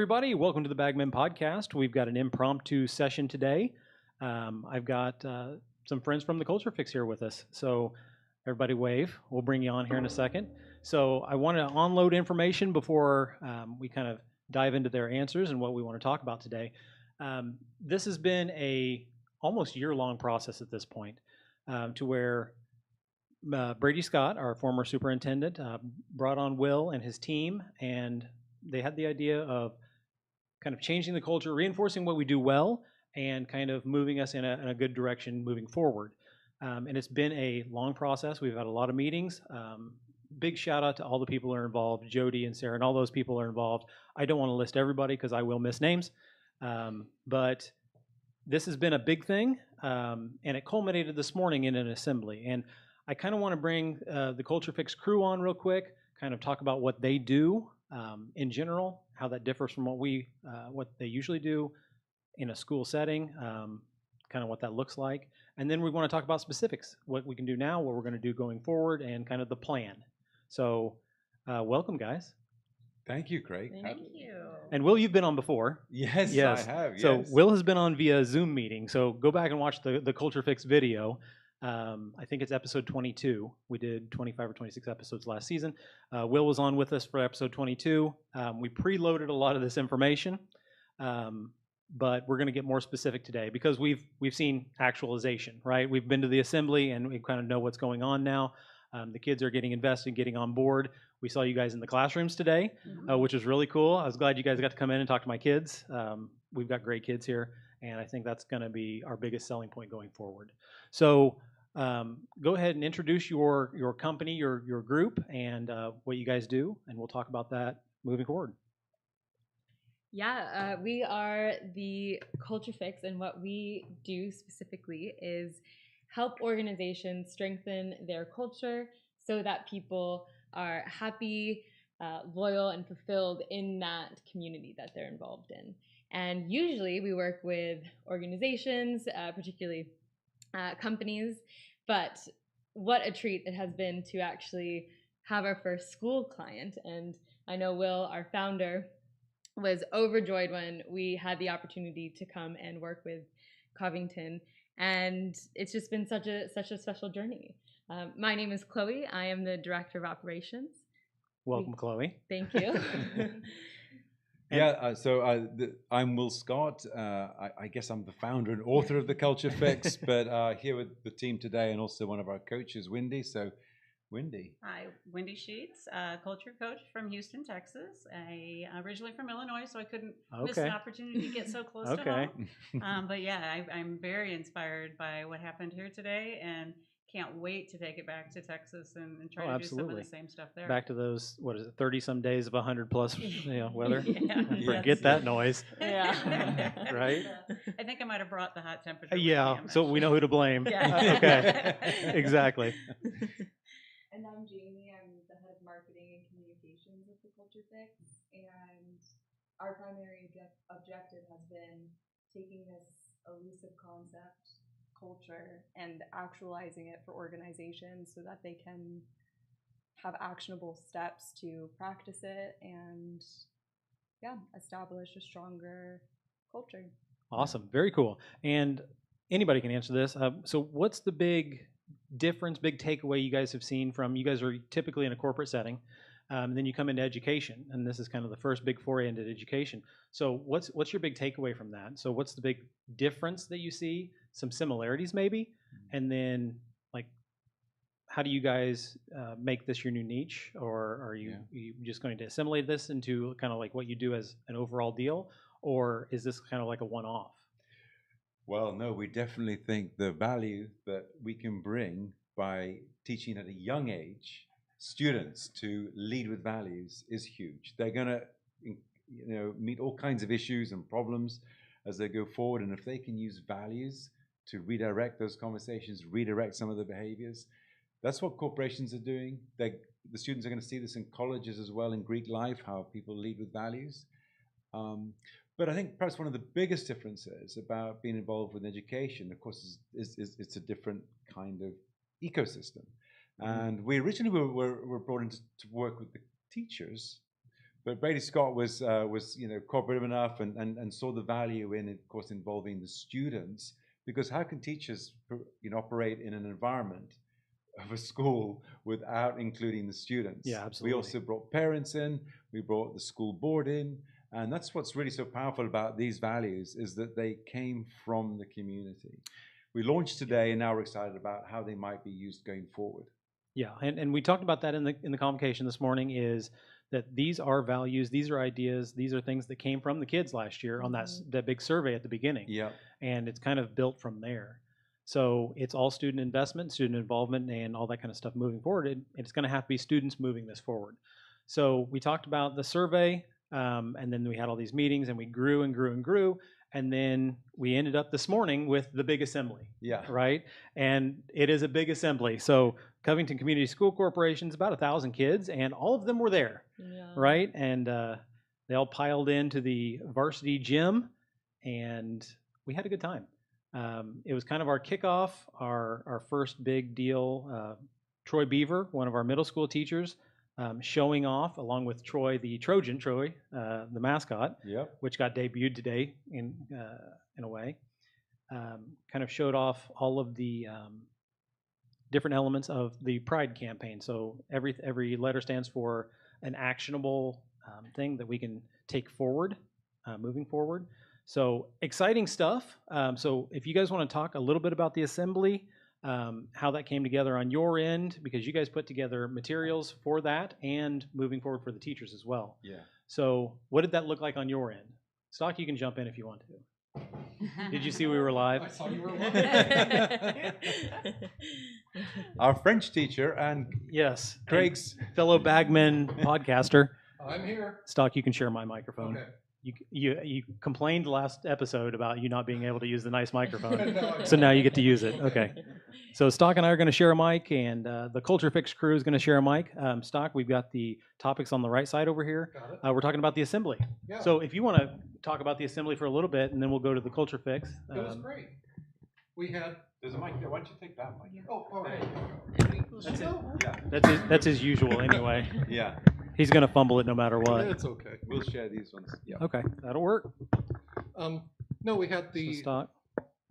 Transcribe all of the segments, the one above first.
everybody. Welcome to the Bagmen Podcast. We've got an impromptu session today. I've got some friends from the Culture Fix here with us. So, everybody wave. We'll bring you on here in a second. So, I want to onload information before we kind of dive into their answers and what we want to talk about today. This has been a almost year-long process at this point, to where Brady Scott, our former superintendent, brought on Will and his team, and they had the idea of kind of changing the culture, reinforcing what we do well, and kind of moving us in a good direction moving forward. And it's been a long process. We've had a lot of meetings. Big shout out to all the people who are involved, Jody and Sarah, and all those people are involved. I don't want to list everybody because I will miss names, but this has been a big thing, and it culminated this morning in an assembly. And I kind of want to bring the Culture Fix crew on real quick, kind of talk about what they do in general, how that differs from what they usually do in a school setting, kind of what that looks like. And then we want to talk about specifics, what we can do now, what we're going to do going forward, and kind of the plan. So welcome, guys. Thank you, Craig. Thank you. And Will, you've been on before. Yes, Yes. I have. Yes. So Will has been on via Zoom meeting. So go back and watch the Culture Fix video. I think it's episode 22. We did 25 or 26 episodes last season. Will was on with us for episode 22. We preloaded a lot of this information, but we're going to get more specific today because we've seen actualization, right? We've been to the assembly and we kind of know what's going on now. The kids are getting invested, getting on board. We saw you guys in the classrooms today, which was really cool. I was glad you guys got to come in and talk to my kids. We've got great kids here, and I think that's going to be our biggest selling point going forward. So go ahead and introduce your company, your group, and what you guys do, and we'll talk about that moving forward. Yeah, we are the Culture Fix, and what we do specifically is help organizations strengthen their culture so that people are happy, loyal, and fulfilled in that community that they're involved in. And usually we work with organizations, particularly companies, but what a treat it has been to actually have our first school client. And I know Will, our founder, was overjoyed when we had the opportunity to come and work with Covington. And it's just been such a special journey. My name is Chloe. I am the Director of Operations. Welcome, Chloe. Thank you. I'm Will Scott. I guess I'm the founder and author of the Culture Fix, but here with the team today and also one of our coaches, Wendy. So, Wendy. Hi, Wendy Sheets, culture coach from Houston, Texas. Originally from Illinois, so I couldn't miss an opportunity to get so close to home. But yeah, I'm very inspired by what happened here today and can't wait to take it back to Texas and try to do some of the same stuff there. Back to those, 30-some days of 100 plus weather? Yeah. Forget that noise. Yeah. Right? I think I might have brought the hot temperature. Yeah, so we know who to blame. Yeah. Okay, exactly. And I'm Jamie. I'm the head of marketing and communications at the Culture Fix. And our primary objective has been taking this elusive concept, culture, and actualizing it for organizations so that they can have actionable steps to practice it and, establish a stronger culture. Awesome. Very cool. And anybody can answer this. So what's the big difference, big takeaway you guys have seen from, you guys are typically in a corporate setting, and then you come into education, and this is kind of the first big foray into education. So what's your big takeaway from that? So what's the big difference that you see? Some similarities maybe? And then how do you guys make this your new niche? Or are you just going to assimilate this into kind of like what you do as an overall deal? Or is this kind of like a one-off? Well, no, we definitely think the value that we can bring by teaching at a young age students to lead with values is huge. They're going to meet all kinds of issues and problems as they go forward, and if they can use values to redirect those conversations, redirect some of the behaviors, that's what corporations are doing. The students are going to see this in colleges as well, in Greek life, how people lead with values. But I think perhaps one of the biggest differences about being involved with education, of course, is it's a different kind of ecosystem. And we originally were brought in to work with the teachers, But Brady Scott was cooperative enough and saw the value in, of course, involving the students, because how can teachers operate in an environment of a school without including the students? Yeah, absolutely. We also brought parents in, we brought the school board in, and that's what's really so powerful about these values, is that they came from the community. We launched today, and now we're excited about how they might be used going forward. Yeah, and we talked about that in the convocation this morning, is that these are values, these are ideas, these are things that came from the kids last year on that big survey at the beginning. Yeah. And it's kind of built from there. So it's all student investment, student involvement, and all that kind of stuff moving forward. And it's going to have to be students moving this forward. So we talked about the survey, and then we had all these meetings, and we grew and grew and grew. And then we ended up this morning with the big assembly. Yeah. Right? And it is a big assembly. So Covington Community School Corporation is about 1,000 kids, and all of them were there. Yeah. Right? And they all piled into the varsity gym, and we had a good time. It was kind of our kickoff, our first big deal. Troy Beaver, one of our middle school teachers, showing off, along with Troy, the mascot, Yep. which got debuted today in a way, kind of showed off all of the different elements of the Pride campaign. So every letter stands for an actionable thing that we can take forward, moving forward. So exciting stuff. So if you guys want to talk a little bit about the assembly, how that came together on your end, because you guys put together materials for that and moving forward for the teachers as well. Yeah. So what did that look like on your end? Stock, you can jump in if you want to. Did you see we were live? I saw you were live. Our French teacher and Yes. Craig's fellow Bagman podcaster. I'm here. Stock, you can share my microphone. Okay. You complained last episode about you not being able to use the nice microphone. No, I So got now it. you get to use it. Okay. So Stock and I are going to share a mic, and the Culture Fix crew is going to share a mic. Stock, we've got the topics on the right side over here. Got it. We're talking about the assembly. Yeah. So if you want to talk about the assembly for a little bit, and then we'll go to the Culture Fix. It was great. We had. There's a mic there. Why don't you take that mic? Oh, all right. That's it. Yeah. That's his usual anyway. Yeah. He's going to fumble it no matter what. It's okay. We'll share these ones. Yeah. Okay, that'll work. No, we had So the Stock.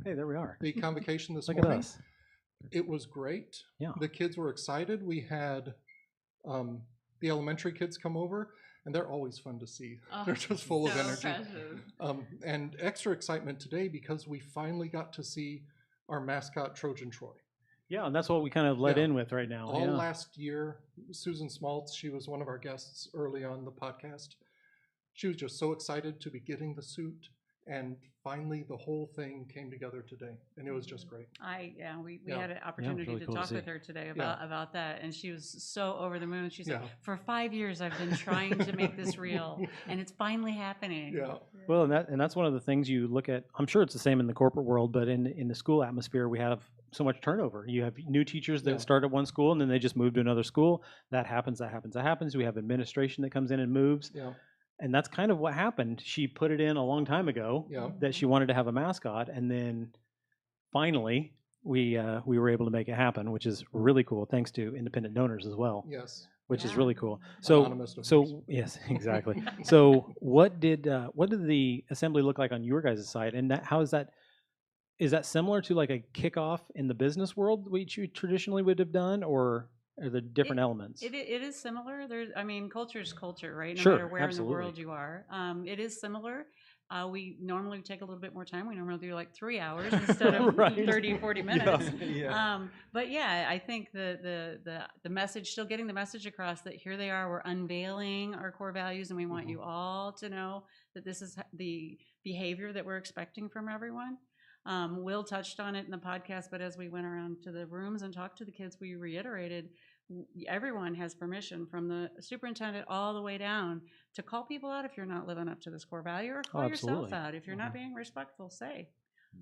Hey, there we are. convocation this Look at morning. us. It was great. Yeah. The kids were excited. We had the elementary kids come over, and they're always fun to see. Oh, They're just full of so energy. precious. And extra excitement today because we finally got to see our mascot Trojan Troy. Yeah, and that's what we kind of led Yeah. in with right now. All Yeah. last year, Susan Smaltz, she was one of our guests early on the podcast. She was just so excited to be getting the suit, and finally the whole thing came together today, and it was just great. We Yeah. had an opportunity really to cool to talk see. with her today about that, and she was so over the moon. She said, Yeah. "For 5 years, I've been trying to make this real, and it's finally happening." Yeah, Well, and that's one of the things you look at. I'm sure it's the same in the corporate world, but in the school atmosphere, we have so much turnover. You have new teachers that Yeah. start at one school and then they just move to another school. That happens. We have administration that comes in and moves. yeah, And that's kind of what happened. She put it in a long time ago yeah. that she wanted to have a mascot, and then finally we were able to make it happen, which is really cool. Thanks to independent donors as well, Yes. which is Yeah. really cool. So Anonymous donors. so yes, exactly. So what did the assembly look like on your guys' side, and how is that? Is that similar to like a kickoff in the business world, which you traditionally would have done, or are there different elements? It is similar. Culture is culture, right? No Sure, matter where absolutely. in the world you are. It is similar. We normally take a little bit more time. We normally do like 3 hours instead of Right. 30, 40 minutes. Yeah. But yeah, I think the message, still getting the message across that here they are, we're unveiling our core values, and we want you all to know that this is the behavior that we're expecting from everyone. Will touched on it in the podcast, but as we went around to the rooms and talked to the kids, we reiterated everyone has permission, from the superintendent all the way down, to call people out if you're not living up to this core value, or call yourself absolutely. out. If you're not being respectful, say,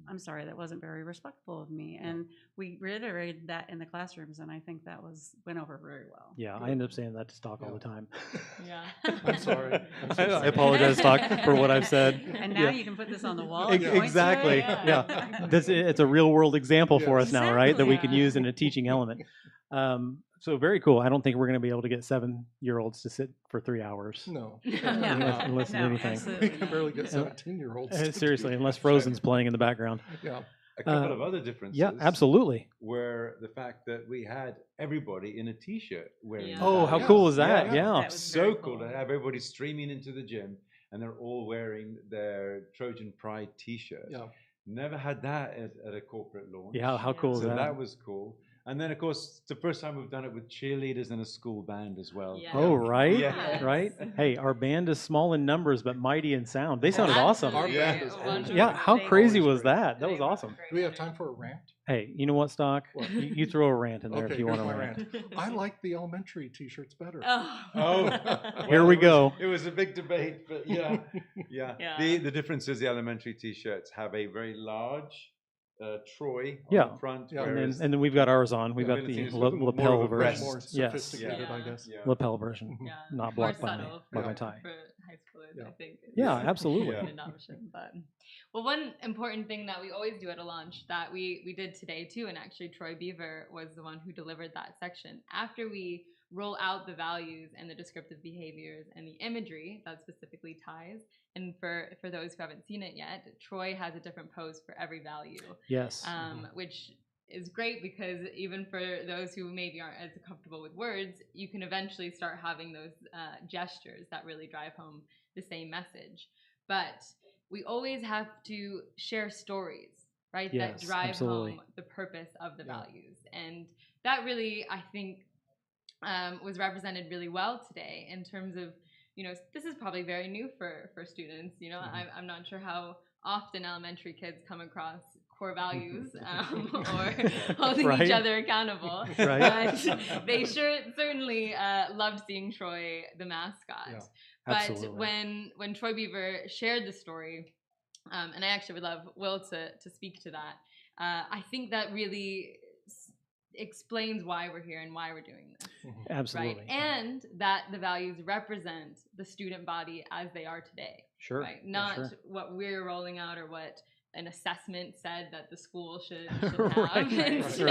"I'm sorry, that wasn't very respectful of me." And we reiterated that in the classrooms, and I think that went over very well. Yeah, I end up saying that to Stock all the time. Yeah. I'm sorry. I'm so I sorry. apologize, Stock, for what I've said. And now Yeah. you can put this on the wall. and point to it. Exactly. Yeah. Yeah. It's a real world example for us now, right? That we can Exactly. use in a teaching element. So very cool. I don't think we're going to be able to get 7-year-olds to sit for 3 hours. No. And listen to anything. We can barely get 17-year-olds. Seriously, unless Frozen's playing in the background. Yeah. A couple of other differences. Yeah, absolutely. Were the fact that we had everybody in a T-shirt wearing. Yeah. Oh, how Yeah. cool is that? Yeah. Yeah. That was So very cool to have everybody streaming into the gym, and they're all wearing their Trojan Pride T-shirt. Yeah. Never had that at a corporate launch. Yeah, how cool is So that? that was cool. And then, of course, it's the first time we've done it with cheerleaders and a school band as well. Yeah. Oh, right, Yeah. right. Hey, our band is small in numbers but mighty in sound. They sounded awesome. Our Absolutely. band is Wonderful. always Yeah, how They crazy were was great. that? That They was were awesome. great. Do we have time for a rant? Hey, you know what, Stock? What? You throw a rant in there Okay, if you here's want to my rant. rant. I like the elementary T-shirts better. Oh. Oh, Here well, we it was- go. It was a big debate, but yeah, yeah. Yeah. The difference is the elementary T-shirts have a very large Troy on Yeah. the front, Yeah. whereas And then we've got ours on. We've Yeah, got the Valentina's a little more lapel of a version. More Yeah, sophisticated, I Yeah. guess. yeah. lapel version, Yeah. not More blocked by subtle my for, tie. for high schoolers, Yeah. I think. is Yeah, absolutely. Yeah. An adoption, but well, one important thing that we always do at a launch that we did today too, and actually Troy Beaver was the one who delivered that section. After we roll out the values and the descriptive behaviors and the imagery that specifically ties, and for those who haven't seen it yet, Troy has a different pose for every value, Yes. which is great because even for those who maybe aren't as comfortable with words, you can eventually start having those gestures that really drive home the same message. But we always have to share stories, right? That Yes, drive absolutely. home the purpose of the Yeah. values. And that really, I think, was represented really well today in terms of, this is probably very new for students. I'm not sure how often elementary kids come across core values or holding Right. each other accountable. Right. But they certainly loved seeing Troy, the mascot. Yeah. But Absolutely. when Troy Beaver shared the story, and I actually would love Will to speak to that, I think that really explains why we're here and why we're doing this. Absolutely. Right? And that the values represent the student body as they are today. Sure. Right? Not sure. what we're rolling out or what an assessment said that the school should Right, have. Instead,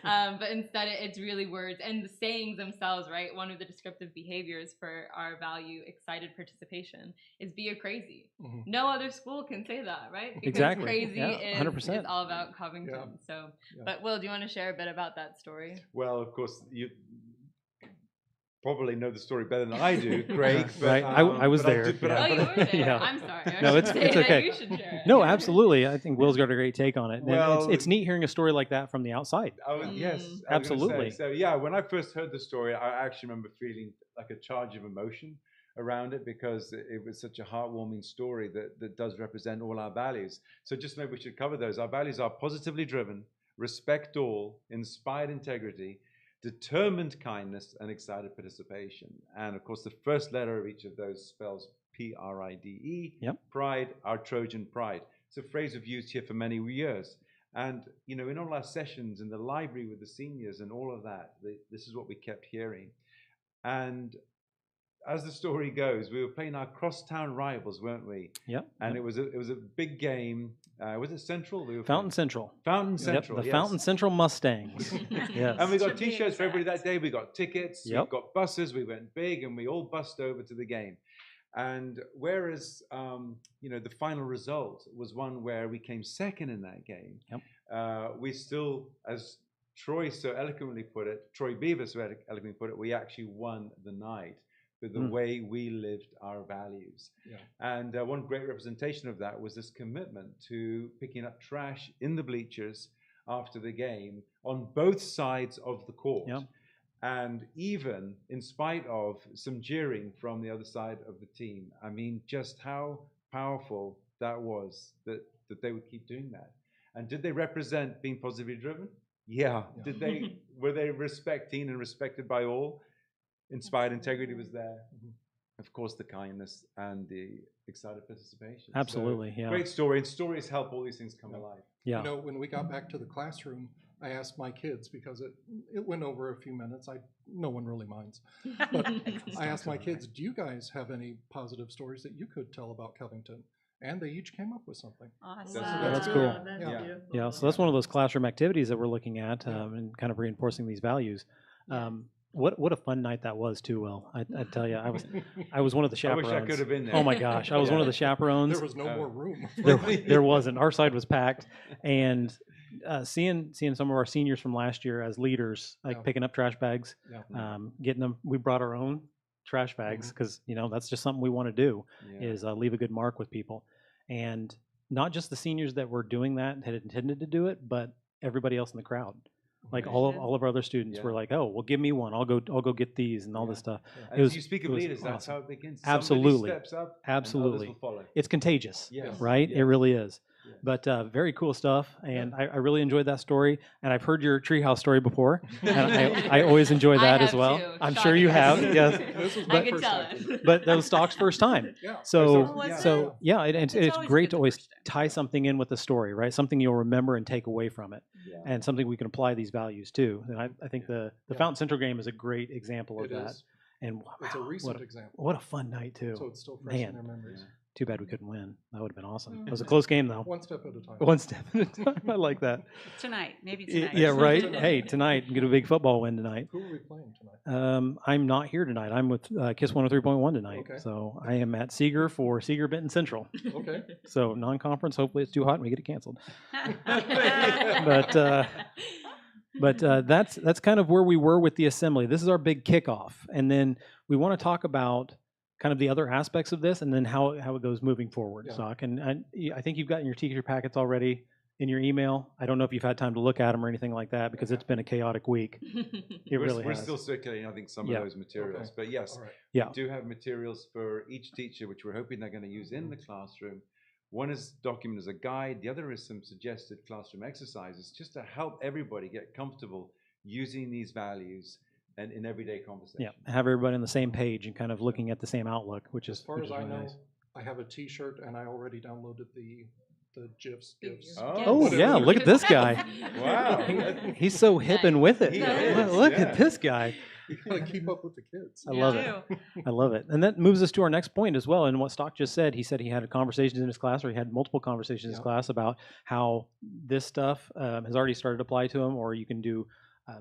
right. But instead it's really words and the sayings themselves, right? One of the descriptive behaviors for our value excited participation is be a crazy. Mhm. No other school can say that, right? Because Exactly. crazy Yeah, is 100%. all about Covington. So, Yeah. but Will, do you want to share a bit about that story? Well, of course, you probably know the story better than I do, Craig. But, Right. I was but there, do- but yeah. Oh, you were there. Yeah. I'm sorry. I No, should it's say that okay. You should share it. No, absolutely. I think Will's got a great take on it. And Well- it's neat hearing a story like that from the outside. Yes, Mm. I was gonna say. Absolutely. So yeah, when I first heard the story, I actually remember feeling like a charge of emotion around it because it was such a heartwarming story that does represent all our values. So just maybe we should cover those. Our values are positively driven, respect all, inspired integrity, determined kindness, and excited participation. And of course, the first letter of each of those spells Pride. Yep. Pride, our Trojan pride. It's a phrase we've used here for many years. And, in all our sessions in the library with the seniors and all of that, this is what we kept hearing. And as the story goes, we were playing our crosstown rivals, weren't we? Yep. And it was a big game. Was it Central? We were Fountain playing- Central. Fountain Central. Yep, the yes. Fountain Central Mustangs. Yes. And we got To be T-shirts for everybody exact. that day. We got tickets. Yep. We got buses. We went big, and we all bussed over to the game. And whereas the final result was one where we came second in that game, we still, as Troy so eloquently put it, Troy Beaver so eloquently put it, we actually won the night with the way we lived our values. Yeah. And one great representation of that was this commitment to picking up trash in the bleachers after the game on both sides of the court. Yeah. And even in spite of some jeering from the other side of the team, I mean, just how powerful that was that they would keep doing that. And did they represent being positively driven? Yeah. Yeah. Were they respecting and respected by all? Inspired integrity was there. Of course, the kindness and the excited participation. So, Absolutely. Yeah. great story. And stories help all these things come alive. Yeah. When we got back to the classroom, I asked my kids because it went over a few minutes. No one really minds. But I asked my kids, do you guys have any positive stories that you could tell about Covington? and they each came up with something. Awesome. That's cool. Yeah. Yeah, so that's one of those classroom activities that we're looking at and kind of reinforcing these values. What a fun night that was too, Will. I tell you, I was one of the I chaperones. wish I could have been there. Oh my gosh, I was one of the chaperones. There was no more room. There wasn't. Our side was packed, and seeing some of our seniors from last year as leaders, like Yeah. picking up trash bags, Yeah. getting them. We brought our own trash bags because that's just something we want to do Yeah. is leave a good mark with people, and not just the seniors that were doing that had intended to do it, but everybody else in the crowd. Like all of our other students were like, "Oh, well, give me one. I'll go get these and all this stuff." And It was- as you speak it of was leaders, that's awesome. how it begins. Absolutely. Somebody steps up, Absolutely. and others will follow. It's contagious, Yes. right? Yes. It really is. Yes. But very cool stuff, and I really enjoyed that story. And I've heard your treehouse story before, and I always enjoy I that as have well. too, I'm sure you have, shockingly. yes. This was I my can first tell time. it. But that was Stock's first time. Yeah. So, was it? so yeah, it's It's always great good to the always first time. tie something in with the story, right? Something you'll remember and take away from it, Yeah. and something we can apply these values to. And I think the Yeah. Fountain Central game is a great example of It that. is. And It's a wow, recent what example. what a fun night too. So it's still fresh Man. in their memories. Too bad we couldn't win. That would have been awesome. It was a Mhm. close game though. One step at a time. One step at a time. I like that. Tonight, maybe tonight. Yeah, right. Tonight. Hey, tonight get a big football win tonight. Who are we playing tonight? I'm not here tonight. I'm with Kiss 103.1 tonight. Okay. So I am at Seeger for Seeger Benton Central. Okay. So non-conference. Hopefully it's too hot and we get it canceled. But that's kind of where we were with the assembly. This is our big kickoff, and then we want to talk about kind of the other aspects of this, and then how it goes moving forward. Yeah. So I think you've gotten your teacher packets already in your email. I don't know if you've had time to look at them or anything like that because it's been a chaotic week. It really we're has. still circulating, I think, some Yeah. of those materials. Okay. But yes, All right. Yeah. we do have materials for each teacher, which we're hoping they're going to use in the classroom. One is documented as a guide. The other is some suggested classroom exercises just to help everybody get comfortable using these values and in everyday conversation. Yeah, have everybody on the same page and kind of looking at the same outlook, which is As far which as is I really know, nice. I have a T-shirt and I already downloaded the GIFs. Oh Whatever yeah, the- look at this guy. Wow. He's so hip and with it. He is, Look yeah. at this guy. You gotta keep up with the kids. I love it. I love it. And that moves us to our next point as well. And what Stock just said, he said he had conversations in his class, or he had multiple conversations in his Yeah. class about how this stuff has already started to apply to him, or you can do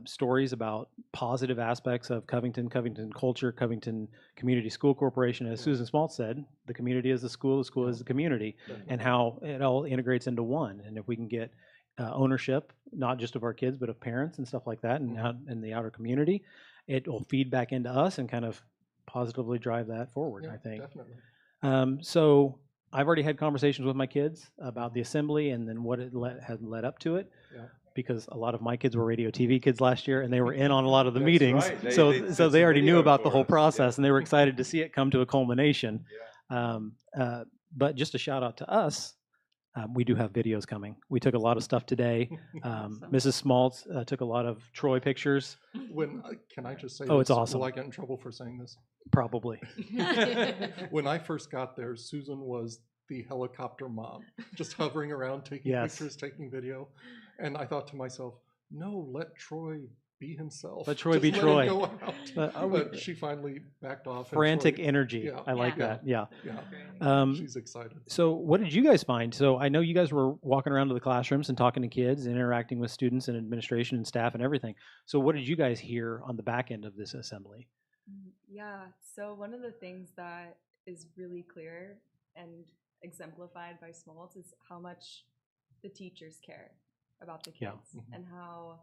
stories about positive aspects of Covington culture, Covington Community School Corporation. As Yeah. Susan Smalt said, the community is the school is the community, and how it all integrates into one. And if we can get ownership, not just of our kids, but of parents and stuff like that, and out in the outer community, it will feed back into us and kind of positively drive that forward, Yeah, I think. definitely. So I've already had conversations with my kids about the assembly and then what it had led up to it. Yeah. Because a lot of my kids were radio TV kids last year, and they were in on a lot of the That's meetings. right. They So did they some already knew video about the for whole us, yeah. process, and they were excited to see it come to a culmination. But just a shout out to us, we do have videos coming. We took a lot of stuff today. Awesome. Mrs. Smaltz took a lot of Troy pictures, Can I just say Oh, it's this? awesome. Will I get in trouble for saying this? probably. When I first got there, Susan was the helicopter mom, just hovering around, taking Yes. pictures, taking video. And I thought to myself, no, let Troy be himself. Let Troy Just be let Troy. him go out. But, But she finally backed off. and Frantic Troy- energy. Yeah. I like Yeah. that. Yeah. Yeah, she's excited. So what did you guys find? So I know you guys were walking around to the classrooms and talking to kids and interacting with students and administration and staff and everything. So what did you guys hear on the back end of this assembly? Yeah, so one of the things that is really clear and exemplified by Smoltz is how much the teachers care about the kids Yeah. Mhm. and how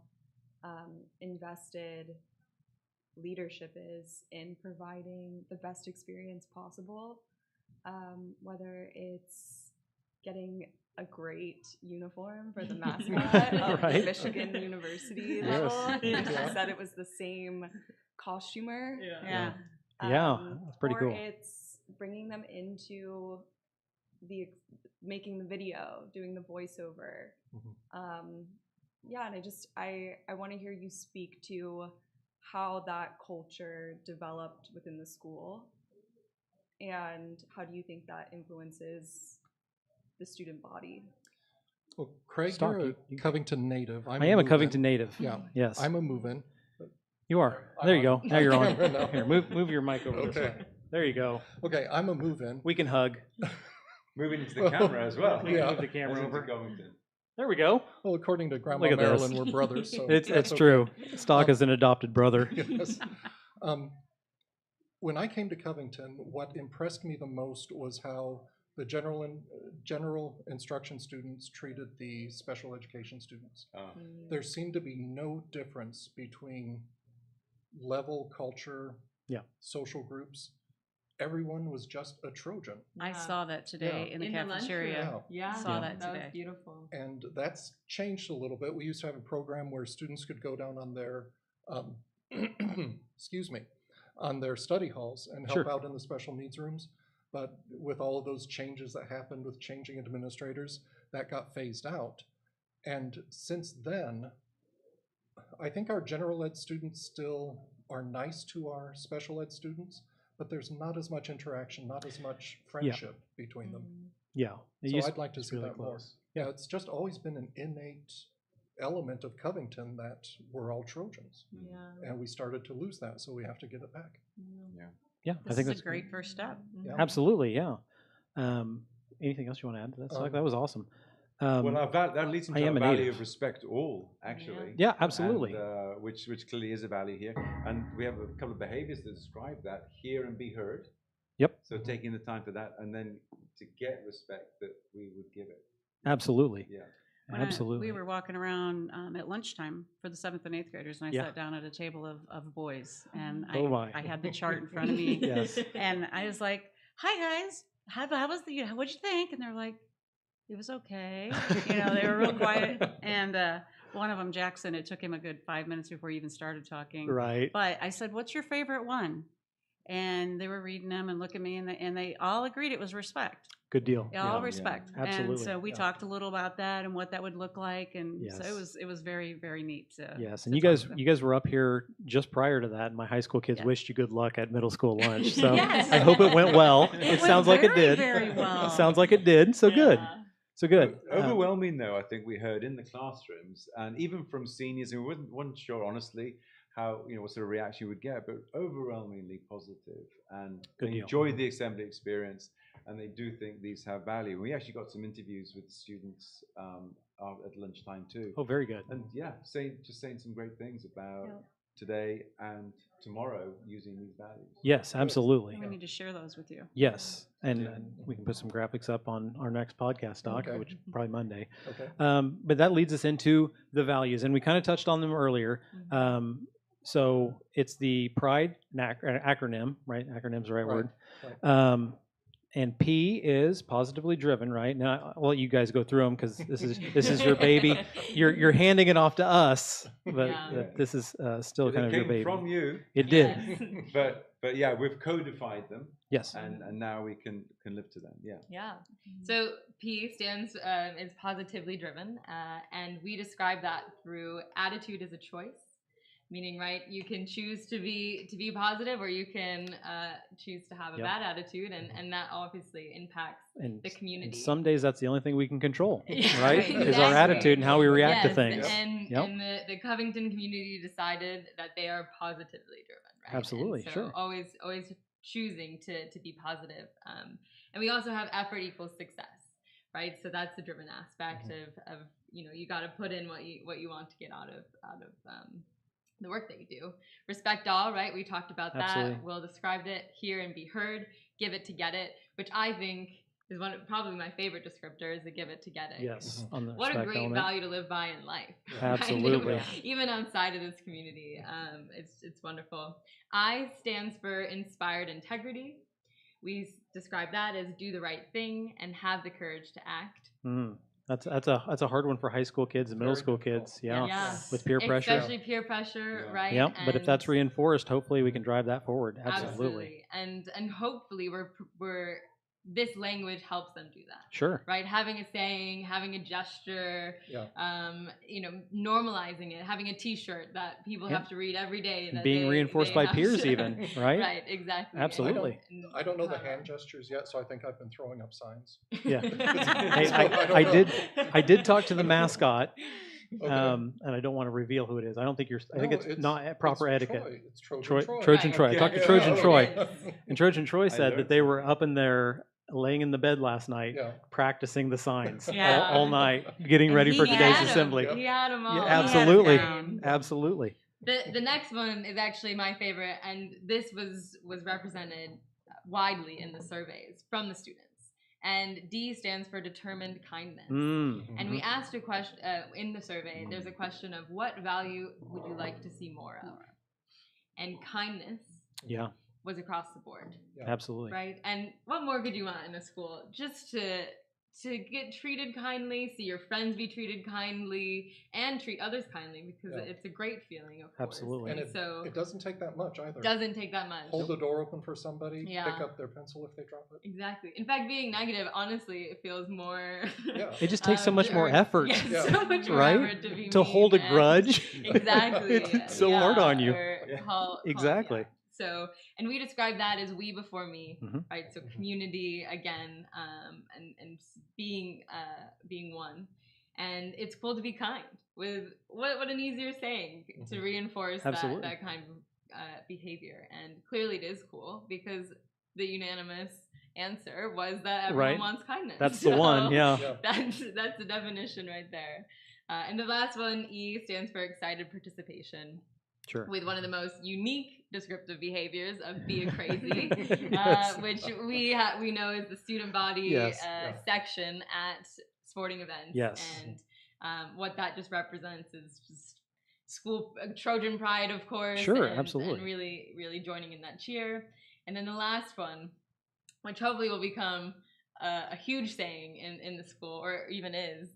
invested leadership is in providing the best experience possible, whether it's getting a great uniform for the mascot of Right. the Michigan University Yes. level. She Yes. said it was the same costumer. Yeah. Yeah, that's pretty or cool. it's bringing them into making the video, doing the voiceover. Yeah, and I want to hear you speak to how that culture developed within the school, and how do you think that influences the student body? Well, Craig, Stock, you're a you- Covington native. I am a move-in. Covington native. Yeah. Yes. I'm a move-in. You are. I'm There you go. on- Now you're on. camera now. Here, move your mic over this Okay. way. There you go. Okay, I'm a move-in. We can hug. moving into the camera as well. Yeah. Move the camera As into over. Covington. There we go. Well, according to Grandma Look at this. Marilyn, we're brothers. So It's that's okay. true. Stock is an adopted brother. Yes. When I came to Covington, what impressed me the most was how the general instruction students treated the special education students. There seemed to be no difference between level, culture, social groups. Everyone was just a Trojan. I saw that today in the cafeteria. lunchroom. Yeah, Saw that that was today. beautiful. And that's changed a little bit. We used to have a program where students could go down on their, on their study halls and help out in the special needs rooms. But with all of those changes that happened with changing administrators, that got phased out. And since then, I think our general ed students still are nice to our special ed students, but there's not as much interaction, not as much friendship between them. Yeah. So I'd like to see really that more. close. Yeah, it's just always been an innate element of Covington that we're all Trojans. Yeah. And we started to lose that, so we have to get it back. Yeah, This I think is that's a great first step. Yeah. Absolutely, yeah. Anything else you want to add to that? Stock? That was awesome. Well, that leads into I our am a value native. of respect all, actually. Yeah, absolutely. And, which clearly is a value here. And we have a couple of behaviors that describe that: hear and be heard. Yep. So taking the time for that, and then to get respect that we would give it. Absolutely. Yeah. Absolutely. We were walking around at lunchtime for the 7th and 8th graders, and I Yeah. sat down at a table of boys, and Oh my. I had the chart in front of me, Yes. and I was like, "Hi guys, how was the? What'd you think?" And they're like, "It was okay." They were real quiet, and one of them, Jackson, it took him a good 5 minutes before he even started talking. Right. But I said, "What's your favorite one?" And they were reading them and looking at me, and they all agreed it was respect. Good deal. All Yeah. respect. Absolutely. And so we talked a little about that and what that would look like, and so Yes. it was very, very neat. Yes, to and you talk guys to them. you guys were up here just prior to that, and my high school kids Yeah. wished you good luck at middle school lunch. So Yes. I hope it went well. It went sounds like it very, did. very well. It sounds like it did. So good. So good. Overwhelming, though, I think we heard in the classrooms, and even from seniors, and we wasn't sure, honestly, how what sort of reaction you would get, but overwhelmingly positive, and Good they deal. enjoyed the assembly experience, and they do think these have value. We actually got some interviews with the students at lunchtime too, Oh, very good. and just saying some great things about today and tomorrow using these values. Yes, absolutely. We need to share those with you. Yes, and we can put some graphics up on our next podcast, Doc, Okay. which is probably Monday. Okay. But that leads us into the values, and we kind of touched on them earlier. So it's the PRIDE acronym, right? Acronym's the right word. Right. And P is positively driven, right? Now I'll let you guys go through them because this is your baby. You're handing it off to us, but Yeah. this is still But kind it of your came baby. from you, It did. but yeah, we've codified them, Yes. and now we can live to them. Yeah. Yeah. So P stands is positively driven, and we describe that through attitude as a choice, meaning you can choose to be positive, or you can choose to have a bad attitude, and that obviously impacts And the community. And some days that's the only thing we can control, Yeah, right? Is our exactly. attitude and how we react to Yes, things. And, Yep. and the Covington community decided that they are positively driven, right? Absolutely, And so sure. Always choosing to be positive. And we also have effort equals success, right? So that's the driven aspect of you got to put in what you want to get out of the work that you do. Respect all, right? We talked about Absolutely. that. Will described it. Hear and be heard. Give it to get it, which I think is probably my favorite descriptor, is the give it to get it. Yes. On the What a respect great element. value to live by in life. Absolutely. Even outside of this community, it's wonderful. I stands for inspired integrity. We describe that as do the right thing and have the courage to act. That's a hard one for high school kids and middle Very school difficult. kids. Yeah. Yeah. With peer pressure. Especially peer pressure, Yeah. right? Yeah. But if that's And- reinforced, hopefully we can drive that forward. Absolutely. And hopefully we're this language helps them do that. Sure. Right, having a saying, having a gesture, Yeah. normalizing it, having a T-shirt that people Yeah. have to read every day. That Being reinforced by have peers to- even, right? Right, exactly. Absolutely. I don't know the hand gestures yet, so I think I've been throwing up signs. Yeah. Hey, So I don't I know. I did talk to the mascot, Okay. and I don't want to reveal who it is. I don't think I think No, it's not proper it's etiquette. Troy. It's Trojan Troy, Troy. Trojan Right. Troy. I Yeah, talked to yeah, Trojan yeah. Troy, Yes. and Trojan Troy said that learned they were up in their laying in the bed last night, Yeah. practicing the signs Yeah. all night, getting And ready he for had today's 'em. assembly. Yep. He had them all. Yeah, He had 'em absolutely, down. absolutely. The next one is actually my favorite, and this was represented widely in the surveys from the students. And D stands for determined kindness. And we asked a question in the survey. There's a question of what value would you like to see more of, and kindness Yeah, was across the board, absolutely. right? And what more could you want in a school? Just to get treated kindly, see your friends be treated kindly, and treat others kindly, because Yeah. it's a great feeling, of course. Absolutely. And And so it doesn't take that much either. doesn't take that much. Hold the door open for somebody, Yeah. pick up their pencil if they drop it. Exactly. In fact, being negative, honestly, it feels more. Yeah. It just takes so much more effort, Yes, Yeah. so much more right? effort to be To hold a mean and- grudge. Exactly. It's so hard on you. Exactly. Yeah. So, and we describe that as we before me, Mhm. right? So community again, and being one, and it's cool to be kind. With what an easier saying to reinforce Absolutely. that kind of behavior, and clearly it is cool because the unanimous answer was that everyone Right. wants kindness. That's the one, yeah. Yeah. That's the definition right there. And the last one, E, stands for excited participation, Sure. with one of the most unique descriptive behaviors of being crazy, Yes. which we know is the student body Yes. section at sporting events. Yes. And what that just represents is just school Trojan pride, of course. Sure, and, absolutely. And really, really joining in that cheer. And then the last one, which hopefully will become a huge saying in the school, or even is,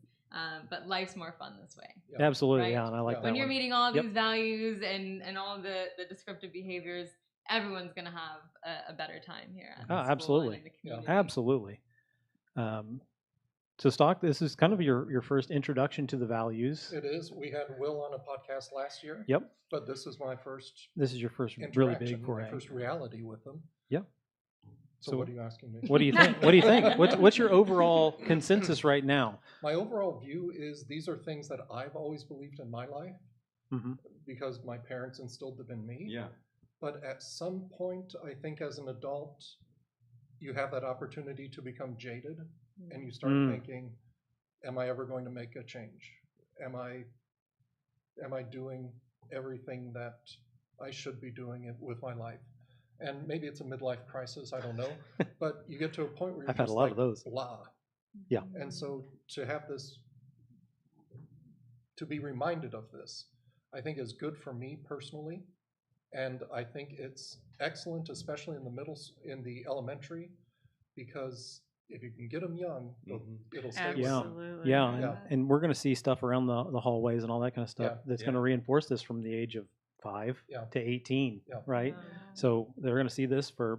but life's more fun this way. Yeah. Absolutely, Right. yeah, and I like Yeah. that When you're one. meeting all Yep. these values and all the descriptive behaviors, everyone's going to have a better time here at the Oh, school absolutely. and in the Yeah. community. Absolutely. So, Stock, this is kind of your first introduction to the values. It is. We had Will on a podcast last year. Yep. But this is my first This is your first really interaction, big my foray. first reality with them. Yep. So, So what are you asking me? What do you think? What do you think? What's your overall consensus right now? My overall view is these are things that I've always believed in my life Hmm. because my parents instilled them in me. Yeah. But at some point, I think as an adult, you have that opportunity to become jaded and you start Mm. thinking, am I ever going to make a change? Am I doing everything that I should be doing it with my life? And maybe it's a midlife crisis, I don't know. But you get to a point where you're I've had a just lot like, of those. blah. Yeah. And so to have this, to be reminded of this, I think is good for me personally. And I think it's excellent, especially in the elementary, because if you can get them young, it'll stay with Yeah. them. Absolutely. Yeah, and, Yeah. and we're going to see stuff around the hallways and all that kind of stuff Yeah. that's Yeah. going to reinforce this from the age of 5 Yeah. to 18, Yeah. right? Yeah. So they're going to see this for a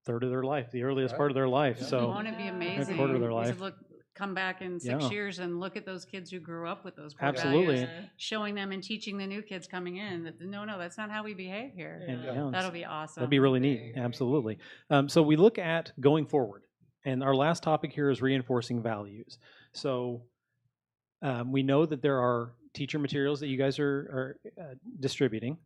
third of their life, the earliest Right. part of their life. Yeah. So Won't it be Yeah. amazing? quarter of their We life. should come back in 6 Yeah. years and look at those kids who grew up with those core Absolutely. values, Yeah. showing them and teaching the new kids coming in that no, that's not how we behave here. and, Yeah. yeah, That'll be awesome. that'd be really Very, neat. very Absolutely. So we look at going forward, and our last topic here is reinforcing values. So we know that there are teacher materials that you guys are distributing.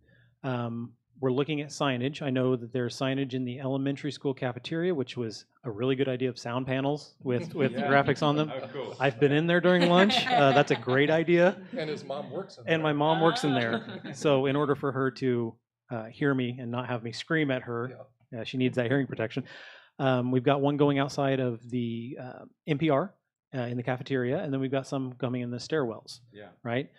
We're looking at signage. I know that there's signage in the elementary school cafeteria, which was a really good idea of sound panels with Yeah. graphics on them. Of course. I've been in there during lunch. That's a great idea. And his mom works in And my there. mom works in there. Ah. So in order for her to hear me and not have me scream at her, she needs that hearing protection. We've got one going outside of the NPR in the cafeteria, and then we've got some coming in the stairwells, Yeah. right?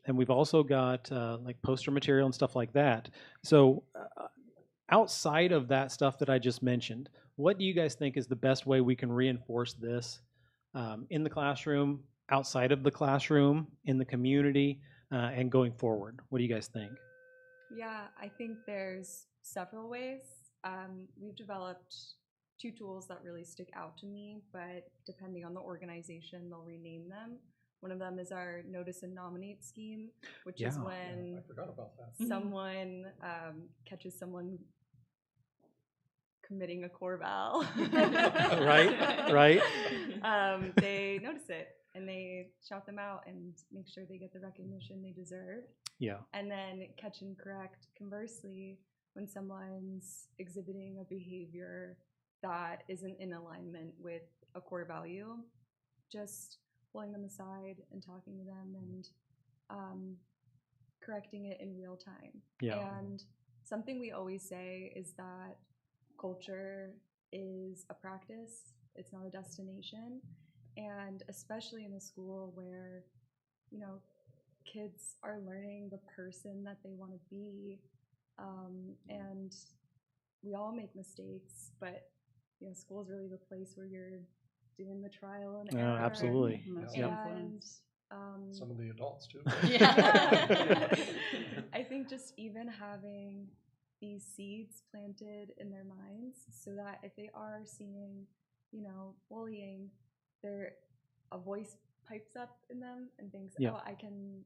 And we've also got like poster material and stuff like that. So outside of that stuff that I just mentioned, what do you guys think is the best way we can reinforce this in the classroom, outside of the classroom, in the community, and going forward? What do you guys think? Yeah, I think there's several ways. We've developed 2 tools that really stick out to me, but depending on the organization, they'll rename them. One of them is our notice and nominate scheme, which is Yeah. when I forgot about that. someone catches someone committing a core val. Right. They notice it and they shout them out and make sure they get the recognition they deserve. Yeah. And then catch and correct, conversely, when someone's exhibiting a behavior that isn't in alignment with a core value, just pulling them aside and talking to them and correcting it in real time. Yeah. And something we always say is that culture is a practice, it's not a destination. And especially in a school where, you know, kids are learning the person that they want to be. And we all make mistakes, but, you know, school is really the place where you're doing the trial and error. Absolutely. Most Yep. influence. Some of the adults too. Yeah. I think just even having these seeds planted in their minds so that if they are seeing, you know, bullying, a voice pipes up in them and thinks, Yeah. oh, I can,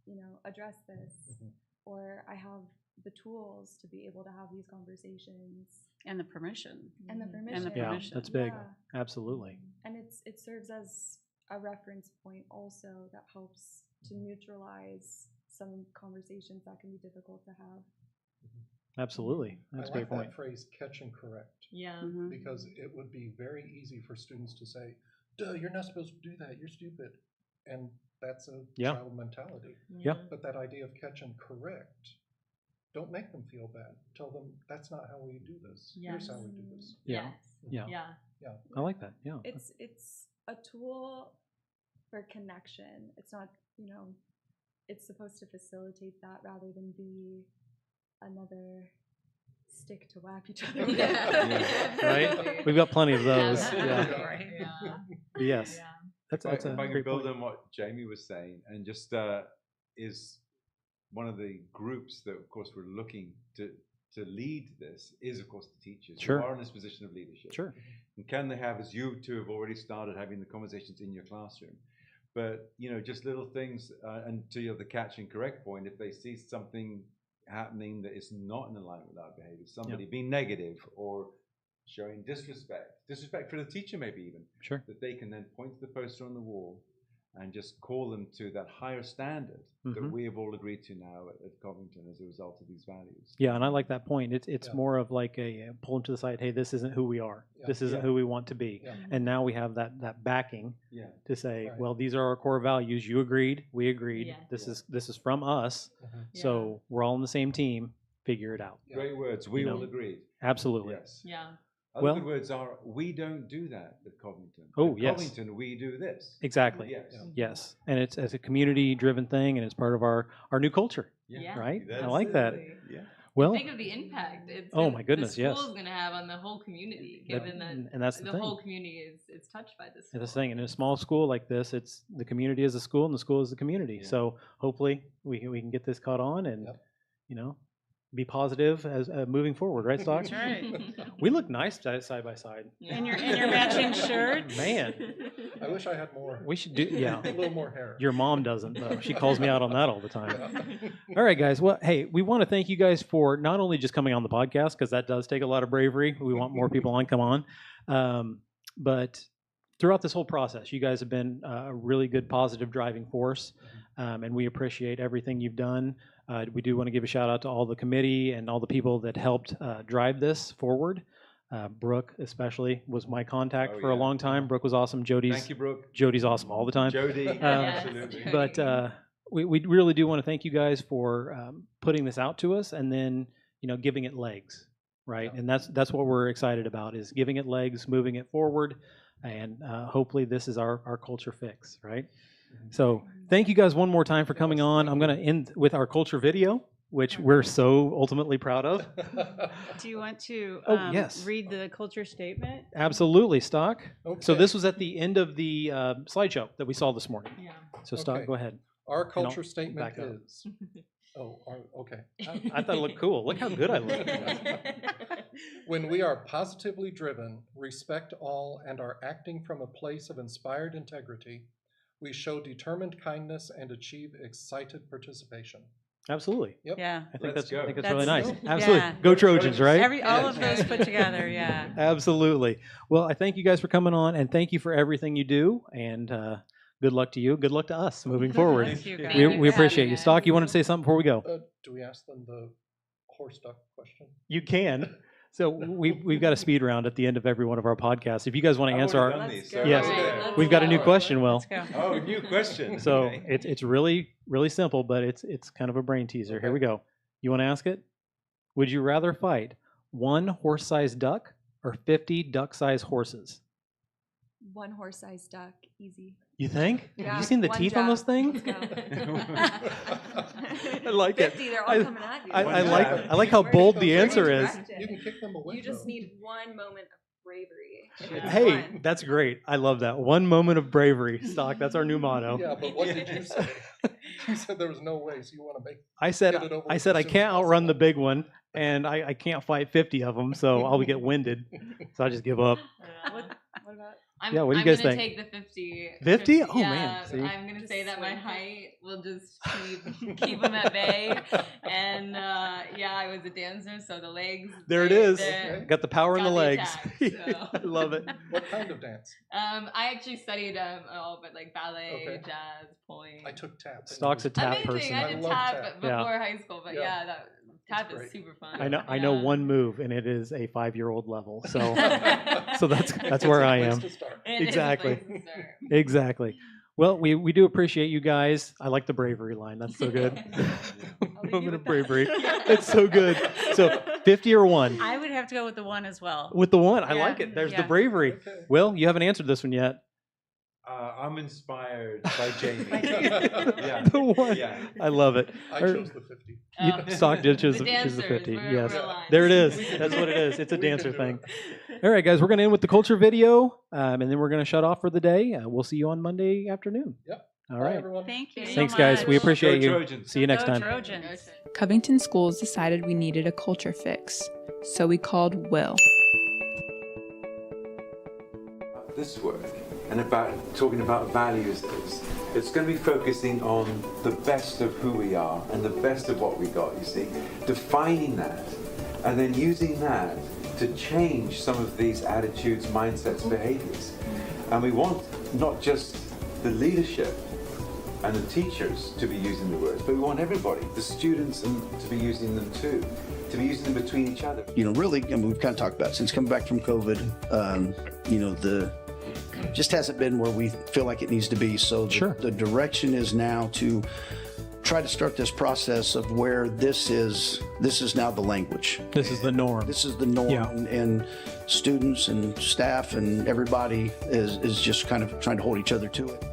you know, address this, or I have the tools to be able to have these conversations. And the permission. And the permission. And the Yeah, permission. that's big. Yeah. Absolutely. And it serves as a reference point also that helps to neutralize some conversations that can be difficult to have. Absolutely. That's I a great like point. that phrase, catch and correct, Yeah. Mhm. because it would be very easy for students to say, duh, you're not supposed to do that, you're stupid. And that's a Yeah. child mentality. Yeah. But that idea of catch and correct, don't make them feel bad. Tell them, that's not how we do this. Here's how we do this. Yeah. Yes. Yeah. Yeah. I like that. Yeah. It's a tool for connection. It's not, you know, it's supposed to facilitate that rather than be another stick to whack each other with. Yeah. Right? We've got plenty of those. Absolutely. Yeah. Right. Yeah. Yes. Yeah. That's If a I can great build point. on what Jamie was saying, and just is one of the groups that, of course, we're looking to lead this is, of course, the teachers Sure. who are in this position of leadership. Sure. And can they have, as you two have already started having the conversations in your classroom, but, you know, just little things, and to the catch and correct point, if they see something happening that is not in alignment with our behavior, somebody being negative or showing disrespect for the teacher maybe even, Sure. that they can then point to the poster on the wall and just call them to that higher standard that Mhm. we have all agreed to now at Covington as a result of these values. Yeah, and I like that point. It's Yeah. more of like a pull them to the side. Hey, this isn't who we are. Yeah. This isn't Yeah. who we want to be. Yeah. And now we have that backing Yeah. to say, Right. well, these are our core values. You agreed. We agreed. Yes. This is from us. Mhm. So we're all on the same team. Figure it out. Yeah. Great words. We You all know. agreed. Absolutely. Yes. Yeah. Other Well- good words are, we don't do that at Covington. Oh, At yes. Covington, we do this. Exactly. Yes. Yeah. Yes. And it's a community driven thing, and it's part of our new culture. Yeah. Right? I That's like that. Absolutely. Yeah. Well, Think of the impact Oh, my goodness, the yes. school's going to have on the whole community, that- given that and that's the the thing. whole community is touched by this. It's the school. thing. In a small school like this, it's the community is the school, and the school is the community. Yeah. So hopefully we can get this caught on, and Yep. you know, be positive as moving forward. Right, Stock? That's right. We look nice side by side. And your matching shirts. Man, I wish I had more. we should do. Yeah, A little more hair. your mom doesn't though. She calls me out on that all the time. Yeah. All right, guys. Well, hey, we want to thank you guys for not only just coming on the podcast, because that does take a lot of bravery. We want more people on come on, but throughout this whole process, you guys have been a really good, positive driving force, and we appreciate everything you've done. We do want to give a shout out to all the committee and all the people that helped drive this forward. Brooke, especially, was my contact Oh, for a yeah. long time. Brooke was awesome. Thank you, Brooke. Jody's awesome all the time. Jody, Yes. absolutely. But we really do want to thank you guys for putting this out to us and then giving it legs, right? Yeah. And that's what we're excited about, is giving it legs, moving it forward, and hopefully this is our culture fix, right? So thank you guys one more time for coming Yes, on. thank I'm going to end with our culture video, which we're so ultimately proud of. Do you want to Oh, yes. read the culture statement? Absolutely, Stock. So Okay. this was at the end of the slideshow that we saw this morning. Yeah. So Stock, Okay. go ahead. Our I'll culture statement back up. is. Okay. I thought it looked cool. Look how good I look. When we are positively driven, respect all, and are acting from a place of inspired integrity, we show determined kindness and achieve excited participation. Absolutely. Yeah. I think Let's that's go. really nice. That's- Absolutely. yeah. Go Trojans, right? All of those put together, yeah. Absolutely. Well, I thank you guys for coming on, and thank you for everything you do, and good luck to you. Good luck to us moving forward. Thank you, Thank guys. you We for appreciate having you. us. Stock, you want to say something before we go? Do we ask them the horse duck question? You can. So we've got a speed round at the end of every one of our podcasts. If you guys want to I've answer already our, done Let's these, go. so Yes. Let's we've got a new go. question, Will. Let's go. Oh, new question. So Okay. it's really simple, but it's kind of a brain teaser. Here Okay. we go. You want to ask it? Would you rather fight 1 horse-sized duck or 50 duck-sized horses? One horse-sized duck, easy. You think? Have Yeah, you seen the one teeth on jab. those things? Let's go. I like it. 50, they're all I- coming at you. I One like jab. I like how bold the Where do answer you is. direct it? You can kick them away. You just though. need one moment of bravery. If it's Hey, one. that's great. I love that. One moment of bravery. Stock, that's our new motto. Yeah, but what did you say? You said there was no way, so you want to make. I said Get it over I with said as I soon as can't outrun the possible. big one, and I can't fight 50 of them, so I'll get winded. So I just give up. What about? Yeah, what do you guys I'm think? gonna take the 50. 50? Oh, yeah, man, see? I'm gonna Just say that my swing. height will just keep them at bay. And yeah, I was a dancer, so the legs. There it they- is. they're- Got the power in the got the legs. attack, so. I love it. What kind of dance? I actually studied all but like ballet, Okay. jazz, pointe. I took tap. and Stock's a it was- tap Amazing. person. I I did love tap tap. before Yeah. high school, but Yeah. yeah, that tap is great. super fun. I know Yeah. one move, and it is a 5-year-old level. So so that's It's where a I place am. to start. It is a Exactly. place to start. Exactly. Well, we do appreciate you guys. I like the bravery line. That's so good. leave you Moment with of that. bravery. Yeah. It's so good. So 50 or 1? I would have to go with the 1 as well. With the 1, I Yeah, like it. There's the yeah. bravery. Okay. Will, you haven't answered this one yet. I'm inspired by Jamie. By Jamie. Yeah. The 1. Yeah. I love it. I Or- chose the 50. Stock did choose The the dancers, 50. we're Yes. aligned. There it is. We can That's do what it is. It's a We can dancer do thing. it. All right, guys, we're going to end with the culture video, and then we're going to shut off for the day. We'll see you on Monday afternoon. Yep. All Bye, right. everyone. Thank you. so Thanks, guys. We much. appreciate Go you. Trojans. See you next Go time. Trojans. Covington Schools decided we needed a culture fix, so we called Will. This work and about talking about values it's going to be focusing on the best of who we are and the best of what we got, you see, defining that and then using that to change some of these attitudes, mindsets, behaviors. And we want not just the leadership and the teachers to be using the words, but we want everybody, the students to be using them too, to be using them between each other. You know, really, I mean, we've kind of talked about it, since coming back from COVID, you know, just hasn't been where we feel like it needs to be. So Sure. the direction is now to try to start this process of where this is now the language. This is the norm. This is the norm, Yeah. and students and staff and everybody is just kind of trying to hold each other to it.